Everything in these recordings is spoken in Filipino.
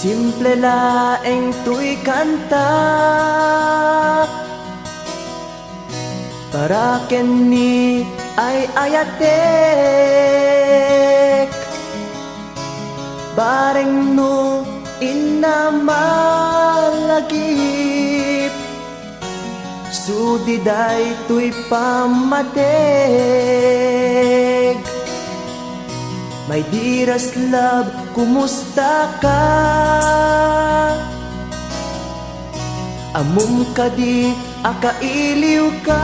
Simple laeng tuy kanta para kenni ay ayatek bareng no inamalagip sudiday tuy pamatek. My dearest love, kumusta ka? Amum ka di, akailiw ka.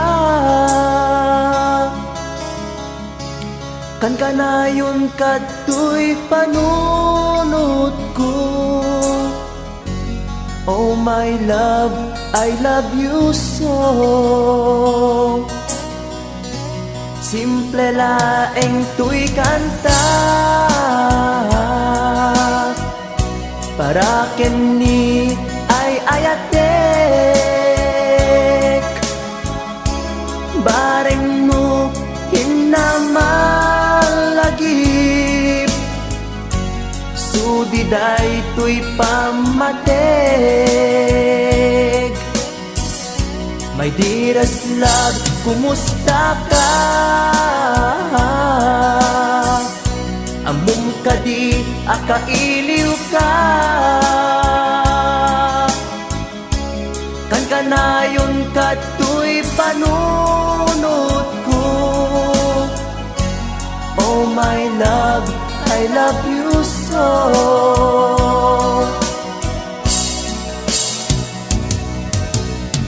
Kan kanayon kato'y panunod ko. Oh my love, I love you so. Simple laeng tuy kanta para kenni ay ayatek bareng mo hinamalagip sudiday tuy pamatek. My dearest love, kumusta ka? Amum ka di, akailiw ka. Kan kanayon kato'y panunod ko. Oh my love, I love you so.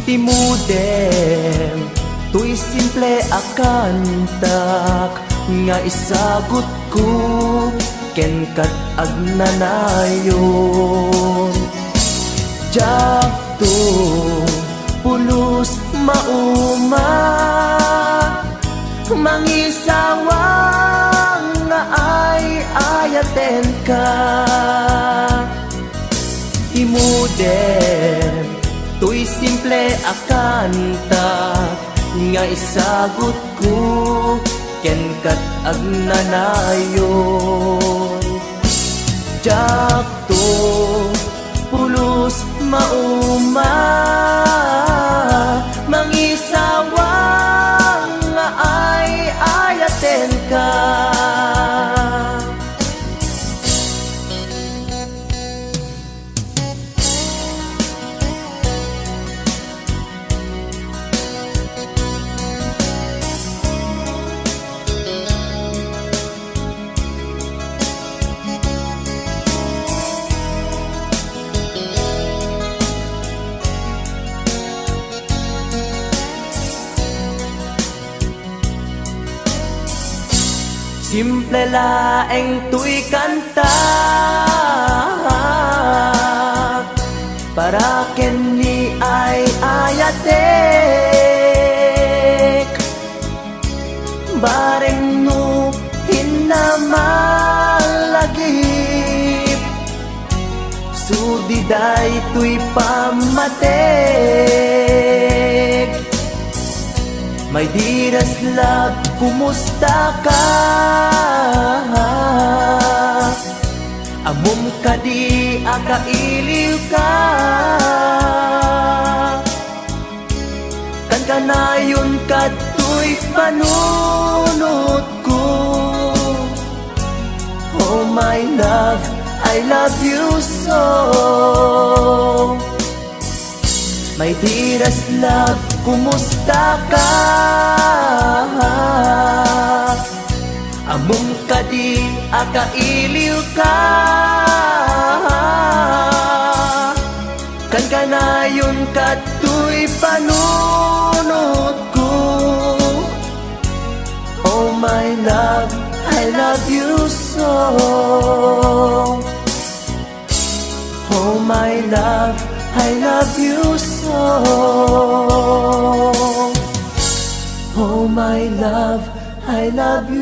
Timudem, tuy simple akantak nga isagot ko ken kat agnanayon. Jakto pulos mauma mangisawang nga ay ayaten ka. Timudem, tuy simple akanta nga isagot ko ken kat agnanayon. Jakto pulos mauma mangisawang nga ay ayaten ka. Simple laeng tuy kanta para kenni ay ayatek bareng no hinamalagip sudiday tuy pamatek. My dearest love, kumusta ka? Amum ka di, akailiw ka. Kan kanayon kato'y panunod ko. Oh my love, I love you so. My dearest love, kumusta ka? Amum ka di, akailiw ka. Kan kanayon kato'y panunod ko. Oh my love, I love you so. Oh my love, I love you so. Oh my love, I love you.